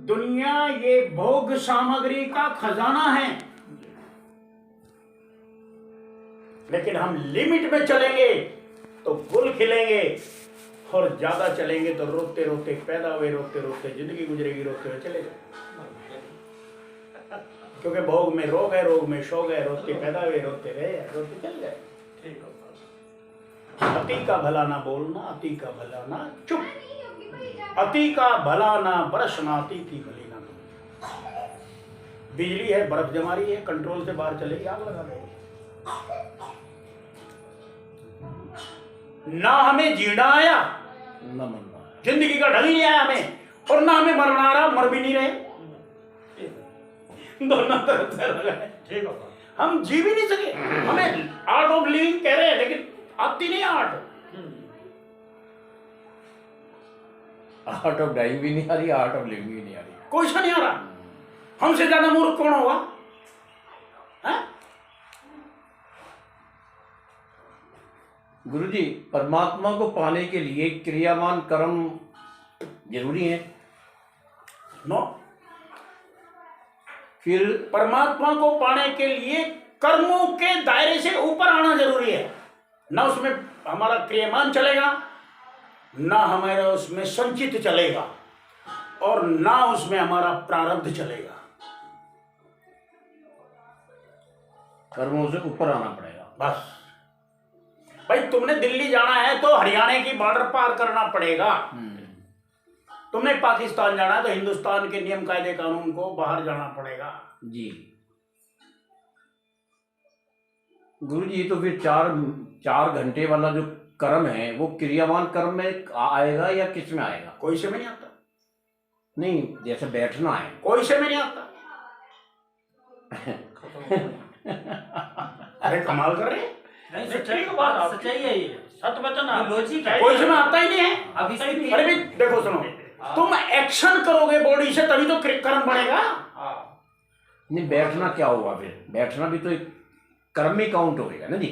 दुनिया ये भोग सामग्री का खजाना है, लेकिन हम लिमिट में चलेंगे तो फूल खिलेंगे, और ज्यादा चलेंगे तो रोते रोते पैदा हुए, रोते रोते जिंदगी गुजरेगी, रोते हुए चले जाए। क्योंकि भोग में रोग है, रोग में शोक है, रोते पैदा हुए, रोते रहे, रोते चल गए। अति का भला ना बोलना, अति का भला ना चुप, अति का भला ना बरसना, अति की भली ना तुम। बिजली है, बर्फ जमा रही है, कंट्रोल से बाहर चलेगी, आग लगा देगी। ना हमें जीना आया, ना मरना, जिंदगी का ढंग ही नहीं आया हमें, और ना हमें मरना आ रहा, मर भी नहीं रहे, दोनों तरफ से लगा है। ठीक है, हम जी भी नहीं सके। हमें आर्ट ऑफ लिविंग कह रहे हैं, लेकिन आती नहीं आर्ट। आर्ट ऑफ डाइंग भी नहीं आ रही, आर्ट ऑफ लिविंग भी नहीं आ रही। कोई सा नहीं आ रहा। हमसे ज्यादा मूर्ख कौन होगा? है? गुरुजी, परमात्मा को पाने के लिए क्रियामान कर्म जरूरी है? नो। फिर परमात्मा को पाने के लिए कर्मों के दायरे से ऊपर आना जरूरी है। ना उसमें हमारा क्रियामान चलेगा, ना हमारा उसमें संचित चलेगा, और ना उसमें हमारा प्रारब्ध चलेगा। कर्मों से ऊपर आना पड़ेगा। बस भाई, तुमने दिल्ली जाना है तो हरियाणा की बॉर्डर पार करना पड़ेगा। तुमने पाकिस्तान जाना है तो हिंदुस्तान के नियम कायदे कानून को बाहर जाना पड़ेगा। जी गुरुजी, तो फिर चार घंटे वाला जो कर्म है वो क्रियामान कर्म में आएगा या किस में आएगा? कोई से में नहीं आता। नहीं, जैसे बैठना है, कोई से में नहीं आता। अरे कमाल कर रहे हैं। नहीं, सच्चाई की बात, सच्चाई है ये, सत्य वचन, लॉजिक है। कोई से में आता ही नहीं है। अभी सही। अरे भी देखो, सुनो, तुम एक्शन करोगे बॉडी से तभी तो कर्म बनेगा। नहीं, बैठना क्या हुआ फिर? बैठना भी तो एक कर्म में काउंट होएगा ना जी।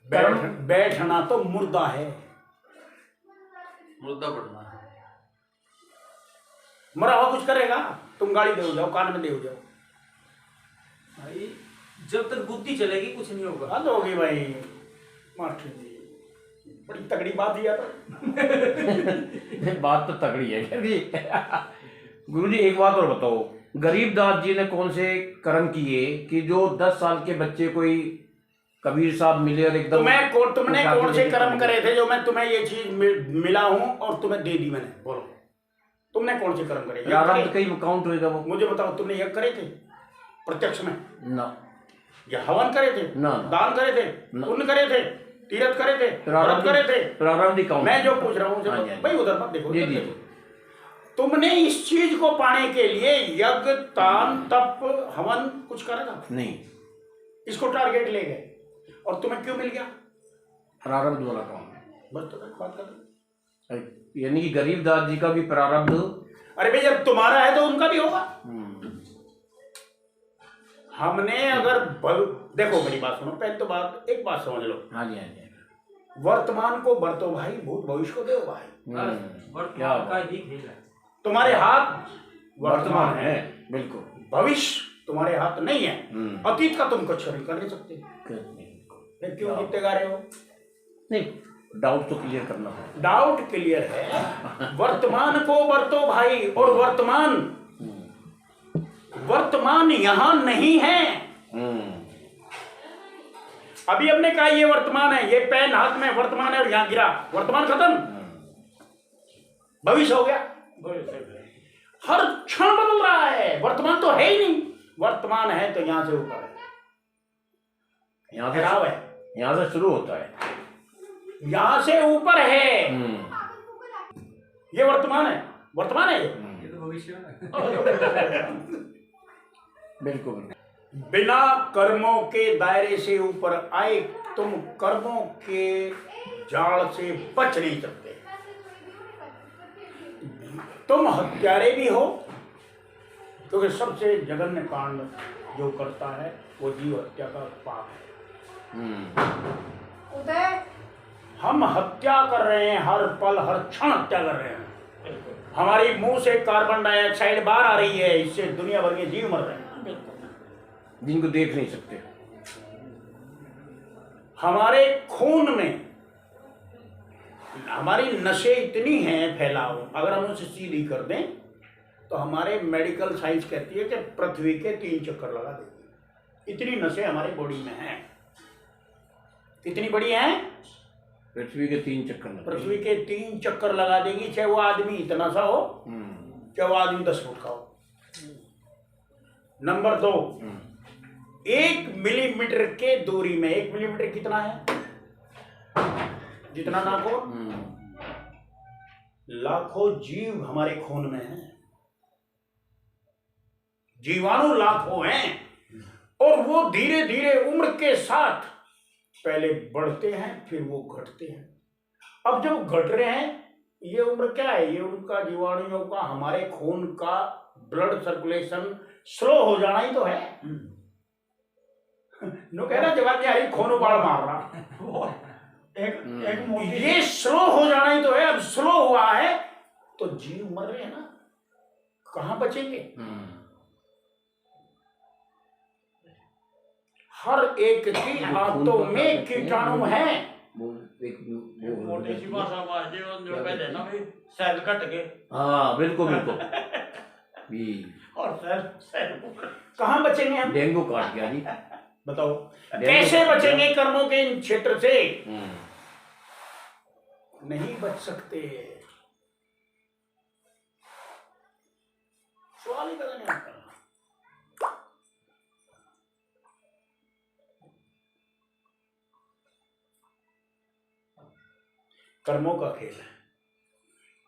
बैठना तो मुर्दा है, मुद्दा बढ़ना है। मरा हुआ कुछ करेगा? तुम गाड़ी दे जाओ, कान में दे जाओ, भाई जब तक बुद्धि चलेगी कुछ नहीं होगा। हद होगी भाई। मास्टर जी, बड़ी तगड़ी बात दिया था। बात तो तगड़ी है फिर भी। गुरुजी, एक बात और बताओ, गरीबदास जी ने कौन से कर्म किए कि जो 10 साल के बच्चे कोई कबीर साहब मिले और एकदम तुमने कौन से कर्म करे थे जो मैं तुम्हें ये चीज मिला हूं और तुम्हें दे दी मैंने? बोलो, तुमने कौन से कर्म करे? प्रारब्ध कहीं काउंट होएगा वो? मुझे बताओ, तुमने यज्ञ करे थे प्रत्यक्ष में? ना। या हवन करे थे? ना। दान करे थे? पुण्य करे थे? तीर्थ करे थे? व्रत करे थे? प्रारब्ध काउंट। मैं जो पूछ रहा हूँ भाई उधर मत देखो। तुमने इस चीज को पाने के लिए यज्ञ, दान, तप, हवन कुछ करा था? नहीं। इसको टारगेट ले गए और तुम्हें क्यों मिल गया? प्रारब्ध वाला काम। बस तो बात कर रहे, यानी कि गरीबदास जी का भी प्रारब्ध। अरे भाई, जब तुम्हारा है तो उनका भी होगा। हमने अगर देखो, मेरी बात सुनो, पहले तो एक बात समझ लो। हाँ जी, हाँ जी। वर्तमान को बरतो भाई, भूत भविष्य को दो भाई। वर्तमान का ही खेल है। तुम्हारे हाथ वर्तमान है, बिल्कुल। भविष्य तुम्हारे हाथ नहीं है। अतीत का तुम कुछ नहीं कर नहीं सकते। फिर क्यों गीते गा रहे हो? नहीं, डाउट तो क्लियर करना है। डाउट क्लियर है। वर्तमान को बरतो भाई, और वर्तमान यहां नहीं है। अभी हमने कहा ये वर्तमान है, ये पेन हाथ में वर्तमान है और यहां गिरा, वर्तमान खत्म, भविष्य हो गया। हर क्षण बदल रहा है, वर्तमान तो है ही नहीं। वर्तमान है तो यहां से ऊपर है, यहां से शुरू होता है, यहां से ऊपर है। ये वर्तमान है, वर्तमान है, ये तो भविष्य है। बिल्कुल। बिना कर्मों के दायरे से ऊपर आए तुम कर्मों के जाल से बच नहीं सकते। तुम हत्यारे भी हो, क्योंकि सबसे जघन्य कांड जो करता है वो जीव हत्या का पाप है। उदय, हम हत्या कर रहे हैं, हर पल हर क्षण हत्या कर रहे हैं। हमारी मुंह से कार्बन डाइऑक्साइड बाहर आ रही है, इससे दुनिया भर के जीव मर रहे हैं। जिनको देख नहीं सकते। हमारे खून में हमारी नशे इतनी हैं फैलाव, अगर हम उसे सीधी कर दें तो हमारे मेडिकल साइंस कहती है कि पृथ्वी के 3 चक्कर लगा देगी। इतनी नशे हमारे बॉडी में हैं। कितनी बड़ी हैं? पृथ्वी के 3 चक्कर लगा पृथ्वी के 3 चक्कर लगा देगी, चाहे वो आदमी इतना सा हो, चाहे वो आदमी 10 फुट का हो। नंबर 2, 1 मिलीमीटर के दूरी में, 1 मिलीमीटर कितना है? जितना नाखून। लाखों जीव हमारे खून में हैं, जीवाणु लाखों हैं, और वो धीरे धीरे उम्र के साथ पहले बढ़ते हैं, फिर वो घटते हैं। अब जब घट रहे हैं, ये उम्र क्या है? ये उनका जीवाणुओं का, हमारे खून का ब्लड सर्कुलेशन स्लो हो जाना ही तो है। नो कह रहा जवाब यार खून उबाल मार रहा, ये स्लो हो जाना ही तो है। अब स्लो हुआ है तो जीव मर रहे हैं ना, कहां बचेंगे? हर एक की आंतों में कीटाणु हैं। मोटी सी भाषा में जो कहते हैं ना भाई, सेल कट गए। हाँ बिल्कुल बिल्कुल। और सेल कहां बचेंगे हम? डेंगू काट गया जी। बताओ कैसे बचेंगे कर्मों के इन क्षेत्र से? नहीं बच सकते। सवाल ही पता नहीं आता। कर्मों का खेल है।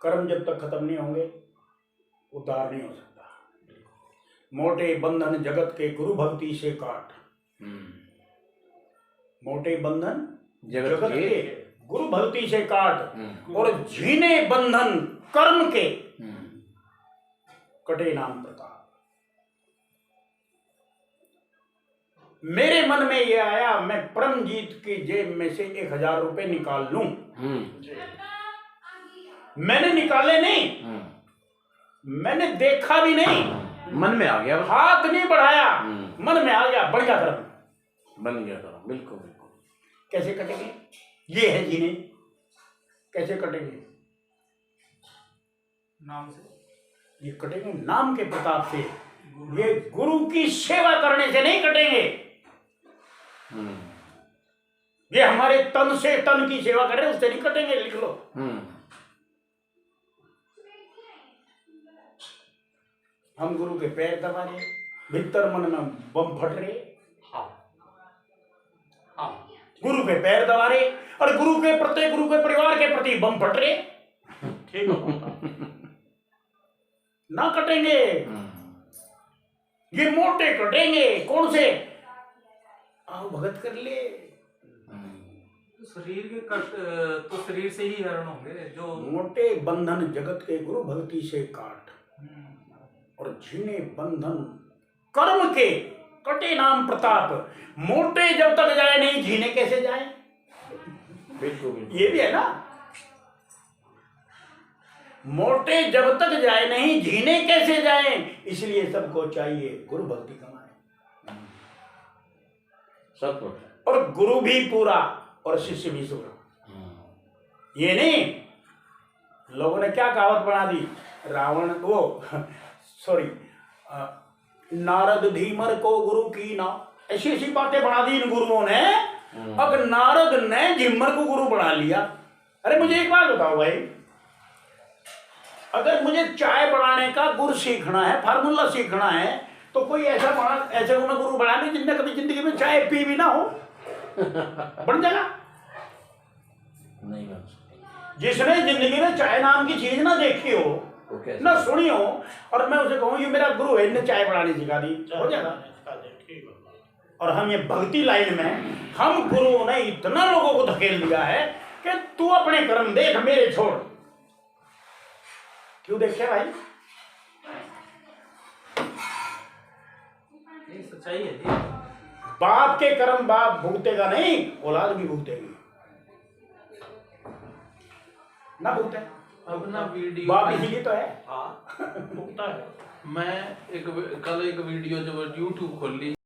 कर्म जब तक खत्म नहीं होंगे उद्धार नहीं हो सकता। मोटे बंधन जगत के गुरु भक्ति से काट। मोटे बंधन जगत के गुरु भक्ति से काट, और झीने बंधन कर्म के कटे नाम प्रताप। मेरे मन में यह आया, मैं परमजीत की जेब में से 1000 रुपए निकाल लूं। मैंने निकाले नहीं, मैंने देखा भी नहीं, मन में आ गया, हाथ नहीं बढ़ाया, मन में आ गया, बढ़ गया कर्म, बन गया था। बिल्कुल बिल्कुल। कैसे कटेंगे? ये है जीने। कैसे कटेंगे? नाम से। ये कटेंगे नाम के प्रताप से। ये गुरु की सेवा करने से नहीं कटेंगे। ये हमारे तन से, तन की सेवा कर रहे हैं, उससे नहीं कटेंगे। लिख लो। हम गुरु के पैर दबा रहे, भीतर मन में बम फट रहे। गुरु के पैर दबा रहे, और गुरु के प्रति, गुरु के परिवार के प्रति बम फट रहे। ठीक है ना? कटेंगे। ये मोटे कटेंगे। कौन से? आओ भगत कर ले। शरीर के कष्ट तो शरीर से ही हरण होंगे। जो मोटे बंधन जगत के गुरु भक्ति से काट, और झीने बंधन कर्म के कटे नाम प्रताप। मोटे जब तक जाए नहीं, झीने कैसे जाए? बिल्कुल। ये भी है ना, मोटे जब तक जाए नहीं, झीने कैसे जाए? इसलिए सबको चाहिए गुरु भक्ति कमाए, सब। और गुरु भी पूरा और शिष्य भी पूरा। ये नहीं लोगों ने क्या कहावत बना दी, रावण वो सॉरी नारद धीमर को गुरु की ना, ऐसी ऐसी बातें बना दी इन गुरुओं ने। अब नारद ने झिम्मर को गुरु बना लिया। अरे मुझे एक बात बताओ भाई, अगर मुझे चाय बनाने का गुरु सीखना है, फार्मूला सीखना है, तो कोई ऐसा ऐसे उन्हें गुरु बना ली जिनने कभी जिंदगी में चाय पी भी ना हो। बन जाएगा? नहीं बन सकता। जिसने जिंदगी में चाय नाम की चीज ना देखी हो, ना सुनी हो, और मैं उसे कहूँ ये मेरा गुरु है, इन्हें चाय बनानी सिखा दी, हो जाएगा? और हम ये भक्ति लाइन में, हम गुरुओं ने इतना लोगों को धकेल दिया है कि तू अपने कर्म देख, मेरे छोड़। क्यों देखे भाई? ये सच्चाई है जी। बाप के कर्म बाप भुगतेगा नहीं, औलाद भी भुगतेगी ना, भुगते। अपना वीडियो बाप इसीलिए तो है। हाँ पुख्ता है। मैं कल एक वीडियो जब यूट्यूब खोल ली